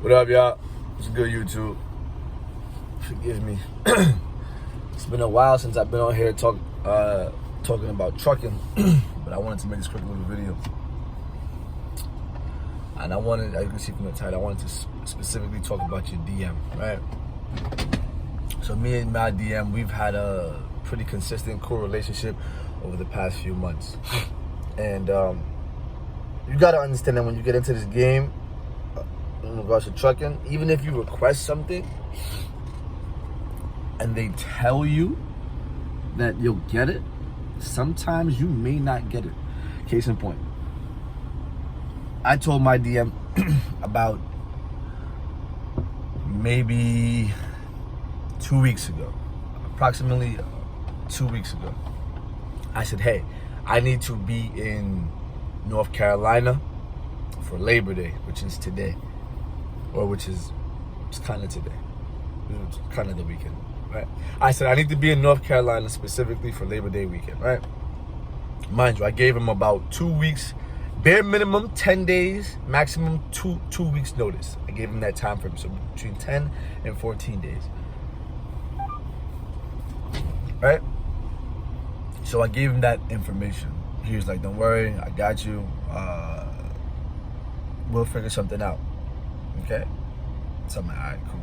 What up, y'all? It's good, YouTube. Forgive me. It's been a while since I've been on here talking about trucking, but I wanted to make this quick little video. And I wanted, as you can see from the title, I wanted to specifically talk about your DM, right? So me and my DM, we've had a pretty consistent, cool relationship over the past few months. And you gotta understand that when you get into this game, in regards to trucking, even if you request something and they tell you that you'll get it, sometimes you may not get it. Case in point, I told my DM about maybe 2 weeks ago, approximately 2 weeks ago. I said, hey, I need to be in North Carolina for Labor Day, which is today, or which is kind of today. It's kind of the weekend, right? I said I need to be in North Carolina specifically for Labor Day weekend, right? Mind you, I gave him about 2 weeks, bare minimum 10 days, maximum two weeks notice. I gave him that time frame, so between 10 and 14 days, right? So I gave him that information. He was like, don't worry, I got you. We'll figure something out. Okay? So I'm like, all right, cool.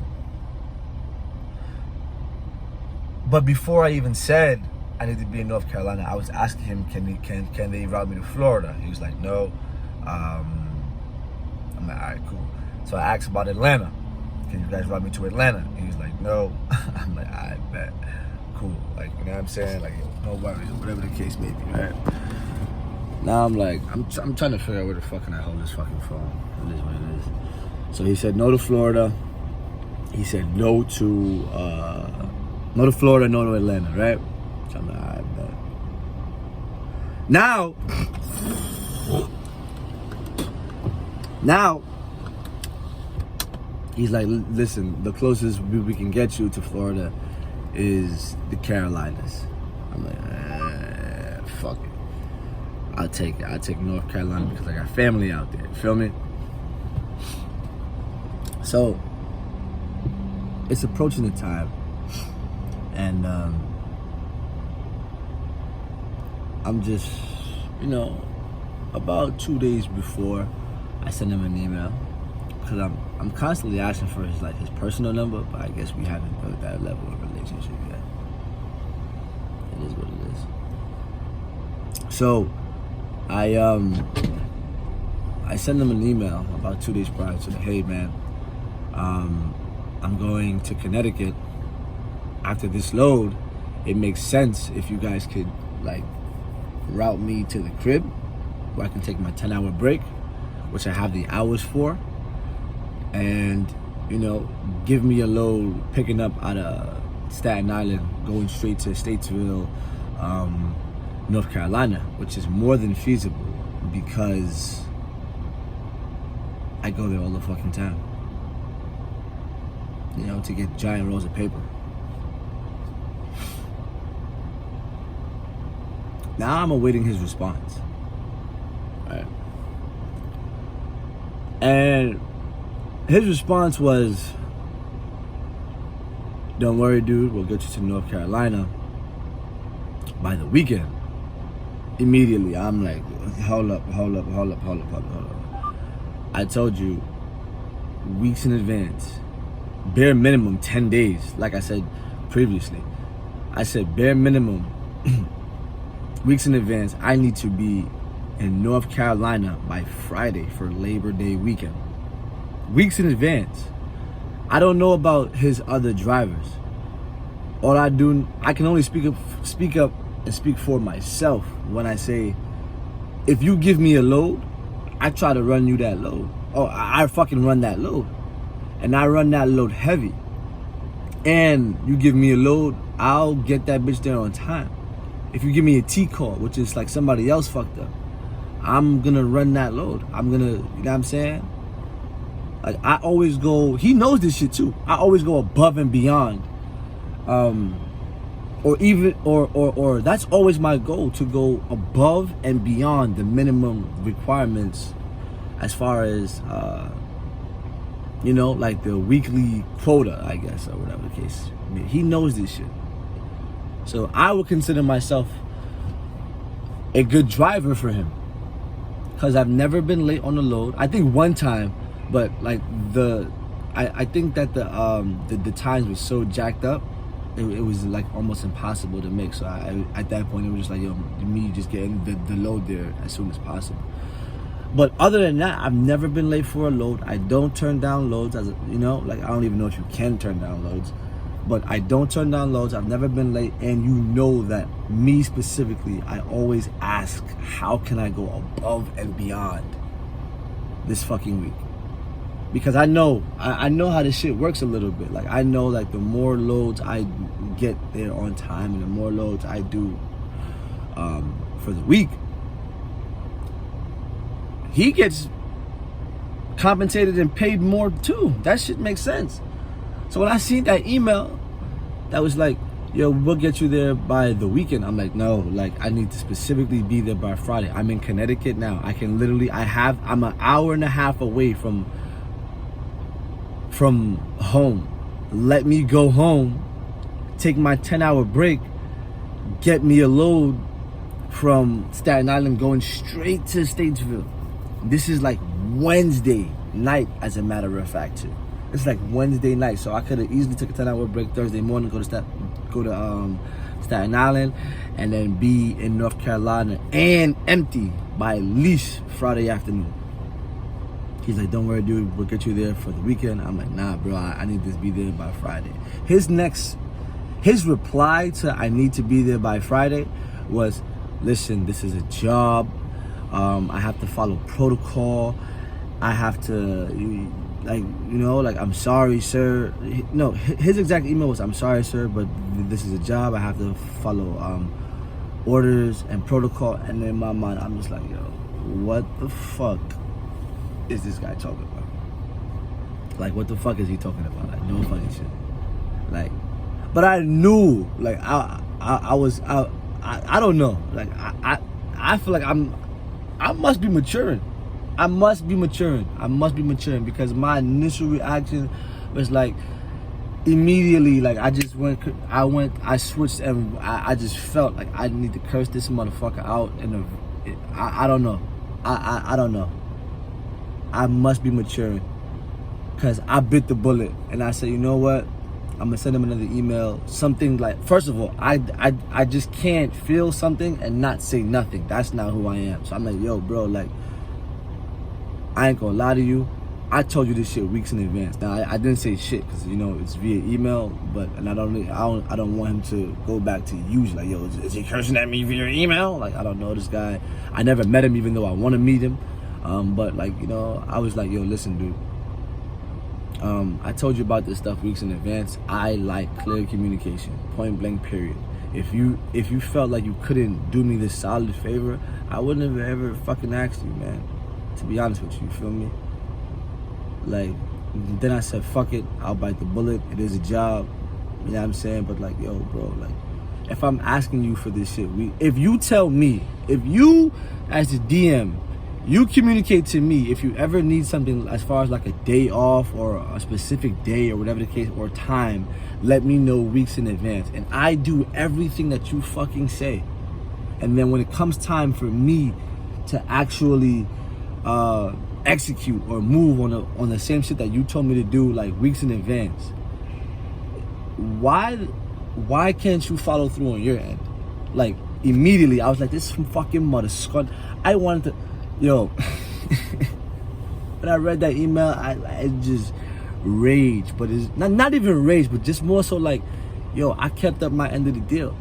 But before I even said I need to be in North Carolina, I was asking him, can they route me to Florida? He was like, no. I'm like, all right, cool. So I asked about Atlanta. Can you guys route me to Atlanta? He was like, no. I'm like, all right, bet. Cool. Like, you know what I'm saying? Like, no worries, or whatever the case may be, right? Now I'm like, I'm trying to figure out where the fuck can I hold this fucking phone. It is what it is. So he said no to Florida. He said no to Florida, no to Atlanta, right? So I'm like, all right, bet. Now, he's like, listen, the closest we can get you to Florida is the Carolinas. I'm like, fuck it. I'll take it. I'll take North Carolina because I got family out there. You feel me? So it's approaching the time, and I'm just, about 2 days before I send him an email, because I'm constantly asking for his personal number, but I guess we haven't built that level of relationship yet. It is what it is. So I sent him an email about 2 days prior to the, hey man, I'm going to Connecticut after this load. It makes sense if you guys could route me to the crib where I can take my 10-hour break, which I have the hours for, and give me a load picking up out of Staten Island, going straight to Statesville, North Carolina, which is more than feasible because I go there all the fucking time, to get giant rolls of paper. Now I'm awaiting his response, right? And his response was, don't worry, dude, we'll get you to North Carolina by the weekend. Immediately, I'm like, hold up. I told you weeks in advance, bare minimum 10 days, like I said previously. I said bare minimum weeks in advance, I need to be in North Carolina by Friday for Labor Day weekend. Weeks in advance. I don't know about his other drivers. All I can only speak up and speak for myself when I say, if you give me a load, I try to run you that load. Oh, I fucking run that load. And I run that load heavy. And you give me a load, I'll get that bitch there on time. If you give me a T-call, which is like somebody else fucked up, I'm gonna run that load. I'm gonna, you know what I'm saying? Like, I always go, he knows this shit too. I always go above and beyond. Or that's always my goal, to go above and beyond the minimum requirements as far as You know, like the weekly quota, I guess, or whatever the case. I mean, he knows this shit. So I would consider myself a good driver for him, because I've never been late on a load. I think one time, but like I think that the times were so jacked up, it was like almost impossible to make. So at that point, it was just like, yo, me just getting the load there as soon as possible. But other than that, I've never been late for a load. I don't turn down loads, as you know, like I don't even know if you can turn down loads, but I don't turn down loads. I've never been late, and you know that me specifically, I always ask, how can I go above and beyond this fucking week? Because I know how this shit works a little bit. Like I know, like the more loads I get there on time, and the more loads I do for the week, he gets compensated and paid more too. That shit makes sense. So when I seen that email that was like, yo, we'll get you there by the weekend, I'm like, no, like I need to specifically be there by Friday. I'm in Connecticut now. I can literally, I'm an hour and a half away from home. Let me go home, take my 10-hour break, get me a load from Staten Island going straight to Statesville. This is like Wednesday night, as a matter of fact, too. It's like Wednesday night, so I could have easily took a 10-hour break Thursday morning, go to Staten Island, and then be in North Carolina and empty by at least Friday afternoon. He's like, don't worry, dude, we'll get you there for the weekend. I'm like, nah, bro, I need to be there by Friday. His reply to I need to be there by Friday was, listen, this is a job. I have to follow protocol. I have to, like, you know, like, I'm sorry, sir. No, his exact email was, I'm sorry, sir, but this is a job. I have to follow orders and protocol. And in my mind, I'm just like, yo, what the fuck is this guy talking about? Like, what the fuck is he talking about? Like, no funny shit. Like, but I knew, like, I don't know. Like, I feel like I must be maturing. I must be maturing because my initial reaction was like, immediately, like I switched, and I just felt like I need to curse this motherfucker out. I don't know. I don't know. I must be maturing because I bit the bullet and I said, you know what? I'm gonna send him another email. Something like, first of all, I just can't feel something and not say nothing. That's not who I am. So I'm like, yo, bro, like, I ain't gonna lie to you. I told you this shit weeks in advance. Now I didn't say shit because, you know, it's via email, and I don't want him to go back to use like, yo, is he cursing at me via email? Like, I don't know this guy. I never met him, even though I want to meet him. But like, you know, I was like, yo, listen, dude. I told you about this stuff weeks in advance. I like clear communication, point blank, period. If you felt like you couldn't do me this solid favor, I wouldn't have ever fucking asked you, man. To be honest with you, feel me? Like, then I said, fuck it, I'll bite the bullet. It is a job, you know what I'm saying? But like, yo, bro, like, if I'm asking you for this shit, if you tell me, if you, as the DM, you communicate to me if you ever need something as far as like a day off or a specific day or whatever the case, or time, let me know weeks in advance. And I do everything that you fucking say. And then when it comes time for me to actually execute or move on the same shit that you told me to do like weeks in advance, why can't you follow through on your end? Like, immediately I was like, this fucking mother scut. I wanted to, yo, when I read that email, I just rage. But it's not even rage, but just more so like, yo, I kept up my end of the deal.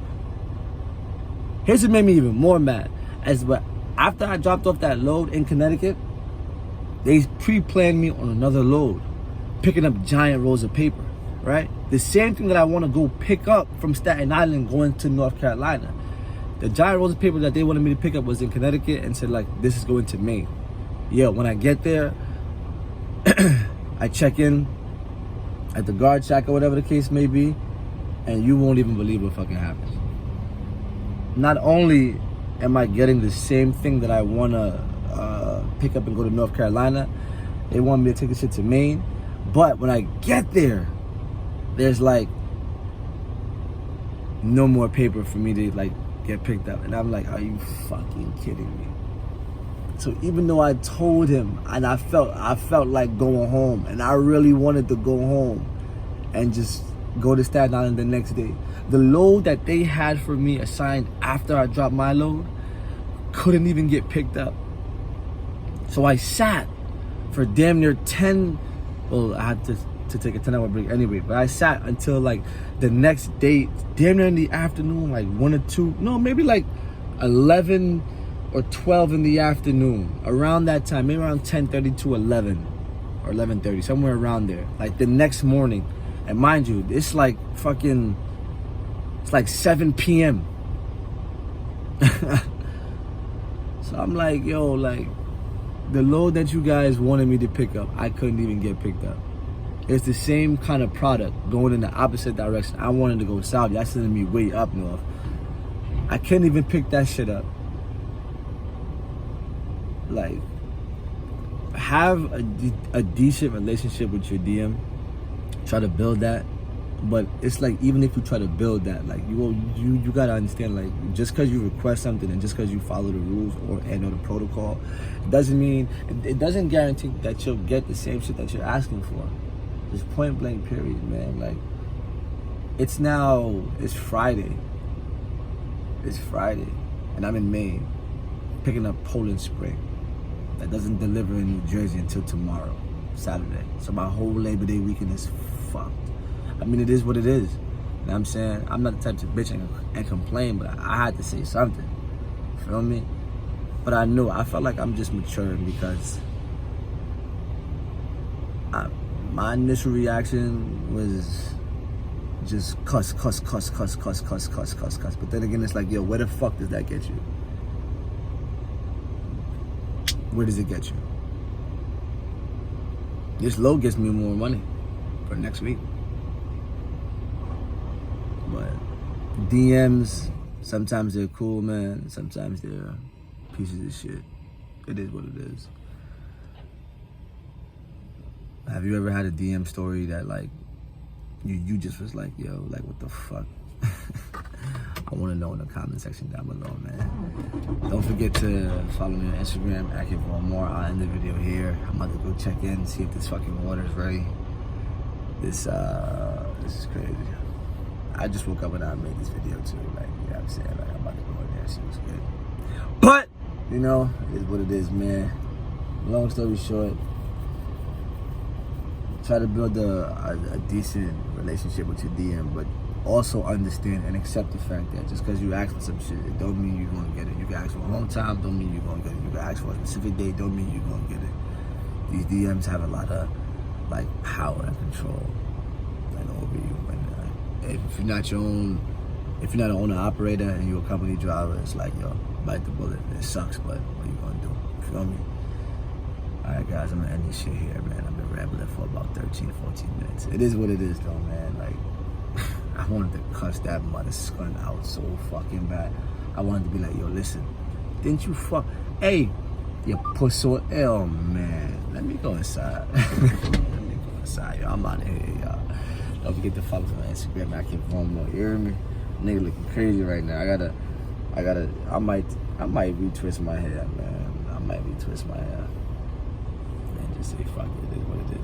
Here's what made me even more mad. After I dropped off that load in Connecticut, they pre-planned me on another load, picking up giant rolls of paper, right? The same thing that I want to go pick up from Staten Island going to North Carolina. The giant rolls of paper that they wanted me to pick up was in Connecticut and said, like, this is going to Maine. Yeah, when I get there, I check in at the guard shack or whatever the case may be, and you won't even believe what fucking happens. Not only am I getting the same thing that I want to pick up and go to North Carolina, they want me to take this shit to Maine, But when I get there, there's like no more paper for me to like get picked up. And I'm like, are you fucking kidding me? So even though I told him and I felt like going home, and I really wanted to go home and just go to Staten Island the next day, the load that they had for me assigned after I dropped my load couldn't even get picked up. So I sat for damn near 10, well, I had to take a 10-hour break anyway, but I sat until like the next day, damn near in the afternoon, like 1 or 2, no, maybe like 11 or 12 in the afternoon, around that time, maybe around 10:30 to 11 or 11:30, somewhere around there, like the next morning. And mind you, it's like 7 p.m. So I'm like, yo, like, the load that you guys wanted me to pick up, I couldn't even get picked up. It's the same kind of product going in the opposite direction. I wanted to go south. Y'all sending me way up north. I couldn't even pick that shit up. Like, have a decent relationship with your DM. Try to build that. But it's like, even if you try to build that, like, you gotta understand, like, just because you request something and just because you follow the rules or the protocol, it doesn't guarantee that you'll get the same shit that you're asking for. Just point blank period, man. Like, it's Friday. It's Friday, and I'm in Maine, picking up Poland Spring. That doesn't deliver in New Jersey until tomorrow, Saturday. So my whole Labor Day weekend is fucked. I mean, it is what it is. You know what I'm saying? I'm not the type to bitch and complain, but I had to say something. Feel me? But I felt like I'm just maturing because my initial reaction was just cuss. But then again, it's like, yo, where the fuck does that get you? Where does it get you? This load gets me more money for next week. But DMs, sometimes they're cool, man. Sometimes they're pieces of shit. It is what it is. Have you ever had a DM story that, like, you just was like, yo, like, what the fuck? I want to know in the comment section down below, man. Don't forget to follow me on Instagram, @KidVonMore. I'll end the video here. I'm about to go check in, see if this fucking water is ready. This is crazy. I just woke up and I made this video too. Like, you know what I'm saying? Like, I'm about to go in there and see what's good. But, you know, it is what it is, man. Long story short, try to build a decent relationship with your DM, but also understand and accept the fact that just because you ask for some shit, it don't mean you're gonna get it. You can ask for a long time, don't mean you're gonna get it. You can ask for a specific date, don't mean you're gonna get it. These DMs have a lot of, like, power and control, like, over you. And if you're not an owner operator and you're a company driver, it's like, yo, bite the bullet. It sucks, but what are you gonna do? Feel me? Alright, guys, I'm gonna end this shit here, man. I've been rambling for about 13, 14 minutes. It is what it is, though, man. Like, I wanted to cuss that mother scun out so fucking bad. I wanted to be like, yo, listen, didn't you hey, you pussy, oh, man. Let me go inside. Yo, I'm out of here, y'all. Don't forget to follow me on Instagram, @KidVonMore. You hear me? Nigga looking crazy right now. I might retwist my hair, man. I might retwist my hair. And just say, fuck it, it is what it is.